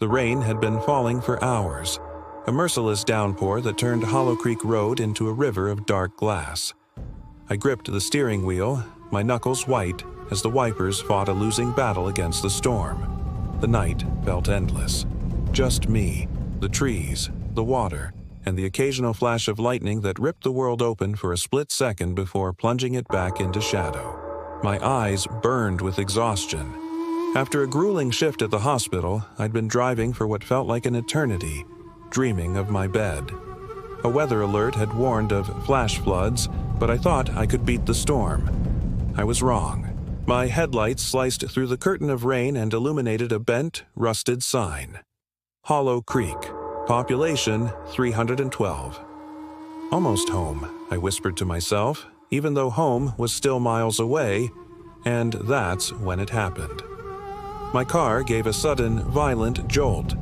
The rain had been falling for hours, a merciless downpour that turned Hollow Creek Road into a river of dark glass. I gripped the steering wheel, my knuckles white as the wipers fought a losing battle against the storm. The night felt endless. Just me, the trees, the water, and the occasional flash of lightning that ripped the world open for a split second before plunging it back into shadow. My eyes burned with exhaustion. After a grueling shift at the hospital, I'd been driving for what felt like an eternity, dreaming of my bed. A weather alert had warned of flash floods, but I thought I could beat the storm. I was wrong. My headlights sliced through the curtain of rain and illuminated a bent, rusted sign. Hollow Creek, population 312. Almost home, I whispered to myself, even though home was still miles away, and that's when it happened. My car gave a sudden, violent jolt.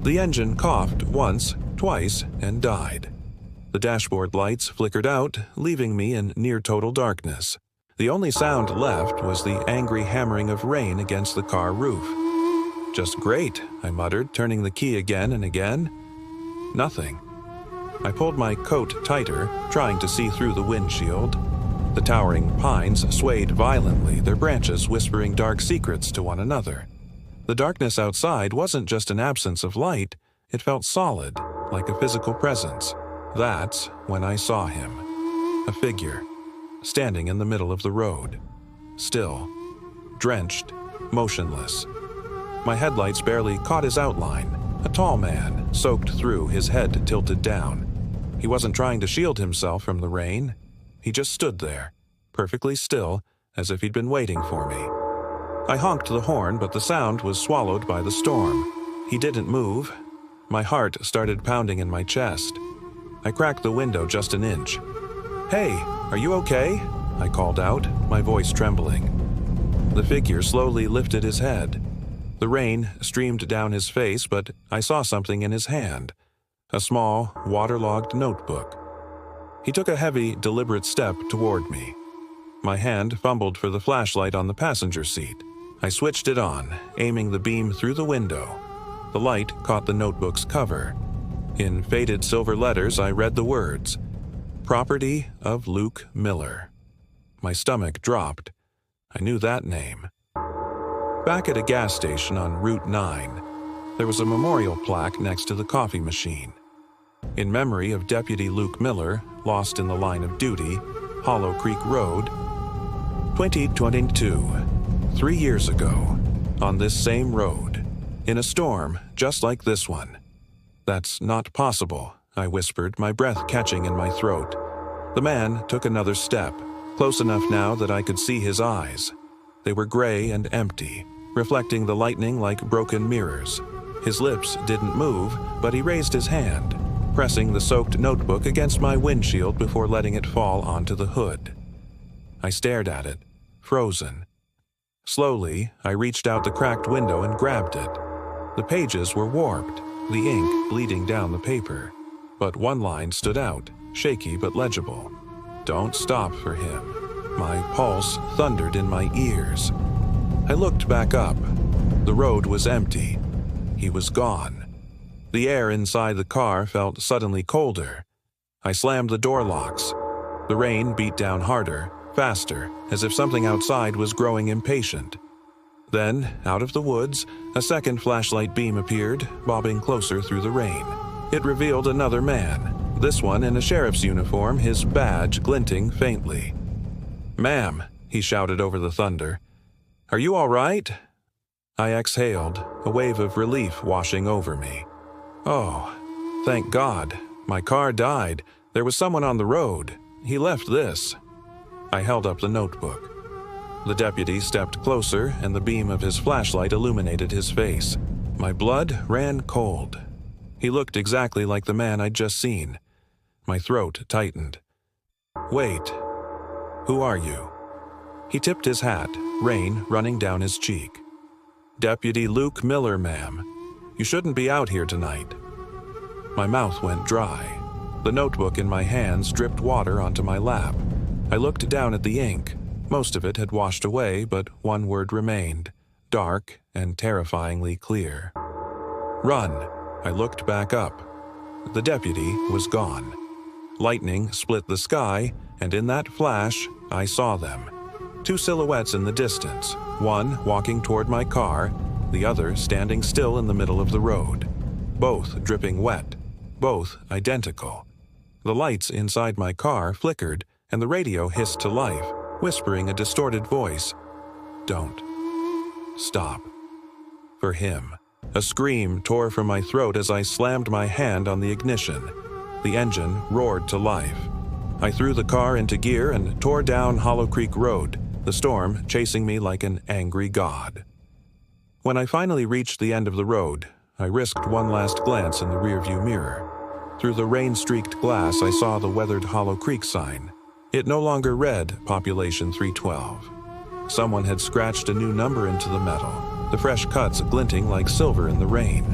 The engine coughed once, twice, and died. The dashboard lights flickered out, leaving me in near-total darkness. The only sound left was the angry hammering of rain against the car roof. "Just great," I muttered, turning the key again and again. Nothing. I pulled my coat tighter, trying to see through the windshield. The towering pines swayed violently, their branches whispering dark secrets to one another. The darkness outside wasn't just an absence of light, it felt solid, like a physical presence. That's when I saw him. A figure, standing in the middle of the road. Still, drenched, motionless. My headlights barely caught his outline, a tall man, soaked through, his head tilted down. He wasn't trying to shield himself from the rain. He just stood there, perfectly still, as if he'd been waiting for me. I honked the horn, but the sound was swallowed by the storm. He didn't move. My heart started pounding in my chest. I cracked the window just an inch. "Hey, are you okay?" I called out, my voice trembling. The figure slowly lifted his head. The rain streamed down his face, but I saw something in his hand. A small, waterlogged notebook. He took a heavy, deliberate step toward me. My hand fumbled for the flashlight on the passenger seat. I switched it on, aiming the beam through the window. The light caught the notebook's cover. In faded silver letters, I read the words, "Property of Luke Miller." My stomach dropped. I knew that name. Back at a gas station on Route 9, there was a memorial plaque next to the coffee machine. In memory of Deputy Luke Miller, lost in the line of duty, Hollow Creek Road, 2022, 3 years ago, on this same road, in a storm just like this one. "That's not possible," I whispered, my breath catching in my throat. The man took another step, close enough now that I could see his eyes. They were gray and empty, reflecting the lightning like broken mirrors. His lips didn't move, but he raised his hand, pressing the soaked notebook against my windshield before letting it fall onto the hood. I stared at it, frozen. Slowly, I reached out the cracked window and grabbed it. The pages were warped, the ink bleeding down the paper. But one line stood out, shaky but legible. "Don't stop for him." My pulse thundered in my ears. I looked back up. The road was empty. He was gone. The air inside the car felt suddenly colder. I slammed the door locks. The rain beat down harder, faster, as if something outside was growing impatient. Then, out of the woods, a second flashlight beam appeared, bobbing closer through the rain. It revealed another man, this one in a sheriff's uniform, his badge glinting faintly. "Ma'am," he shouted over the thunder. "Are you all right?" I exhaled, a wave of relief washing over me. "Oh, thank God. My car died. There was someone on the road. He left this." I held up the notebook. The deputy stepped closer, and the beam of his flashlight illuminated his face. My blood ran cold. He looked exactly like the man I'd just seen. My throat tightened. "Wait. Who are you?" He tipped his hat, rain running down his cheek. "Deputy Luke Miller, ma'am. You shouldn't be out here tonight." My mouth went dry. The notebook in my hands dripped water onto my lap. I looked down at the ink. Most of it had washed away, but one word remained, dark and terrifyingly clear. Run! I looked back up. The deputy was gone. Lightning split the sky, and in that flash, I saw them. Two silhouettes in the distance, one walking toward my car, the other standing still in the middle of the road. Both dripping wet, both identical. The lights inside my car flickered, and the radio hissed to life, whispering a distorted voice. Don't. Stop. For him. A scream tore from my throat as I slammed my hand on the ignition. The engine roared to life. I threw the car into gear and tore down Hollow Creek Road, the storm chasing me like an angry god. When I finally reached the end of the road, I risked one last glance in the rearview mirror. Through the rain-streaked glass, I saw the weathered Hollow Creek sign. It no longer read Population 312. Someone had scratched a new number into the metal, the fresh cuts glinting like silver in the rain.